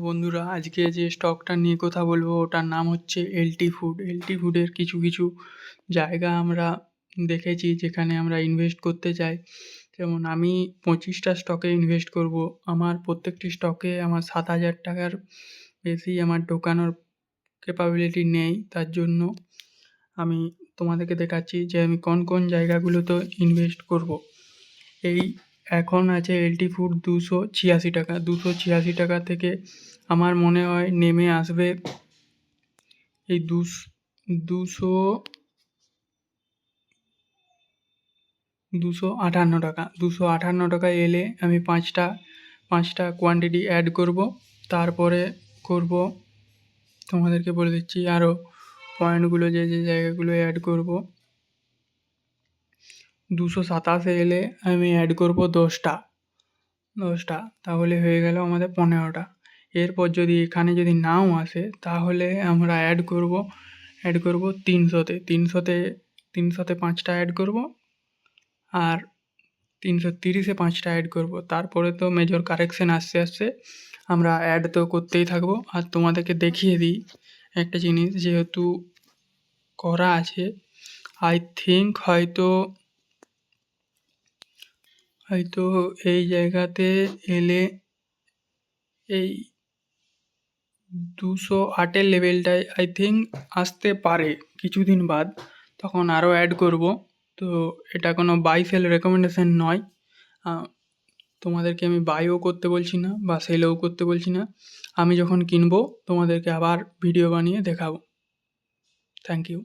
বন্ধুরা, আজকে যে স্টকটা নিয়ে কথা বলবো ওটার নাম হচ্ছে এলটি ফুড। এলটি ফুডের কিছু কিছু জায়গা আমরা দেখেছি যেখানে আমরা ইনভেস্ট করতে চাই। যেমন আমি 25টা স্টকে ইনভেস্ট করব। আমার প্রত্যেকটি স্টকে আমার 7,000 টাকার বেশি আমার ঢোকানোর ক্যাপাবিলিটি নেই। তার জন্য আমি তোমাদেরকে দেখাচ্ছি যে আমি কোন কোন জায়গাগুলোতে ইনভেস্ট করব। এই এখন আছে এলটি ফুড 286 টাকা। 286 টাকা থেকে আমার মনে হয় নেমে আসবে এই দুশো 258 টাকা। 258 টাকায় এলে আমি পাঁচটা কোয়ান্টিটি অ্যাড করব। তারপরে করব, তোমাদেরকে বলে দিচ্ছি আরও পয়েন্টগুলো, যে যে জায়গাগুলো অ্যাড করব। 227 এলে আমি অ্যাড করব 10টা, তাহলে হয়ে গেল আমাদের 15টা। এরপর যদি এখানে যদি নাও আসে তাহলে আমরা অ্যাড করব 300তে। 300তে 5টা অ্যাড করব, আর 330-এ 5টা অ্যাড করব। তারপরে তো মেজর কারেকশন আসছে আমরা অ্যাড তো করতেই থাকবো। আর তোমাদেরকে দেখিয়ে দিই একটা জিনিস, যেহেতু করা আছে, আই থিঙ্ক হয়তো এই জায়গাতে এলে এই 208-এর লেভেলটায় আই থিঙ্ক আসতে পারে কিছুদিন বাদ, তখন আরও অ্যাড করব। তো এটা কোনো বাই সেল রেকমেন্ডেশন নয়। তোমাদেরকে আমি বাইও করতে বলছি না বা সেলও করতে বলছি না। আমি যখন কিনবো তোমাদেরকে আবার ভিডিও বানিয়ে দেখাবো। Thank you.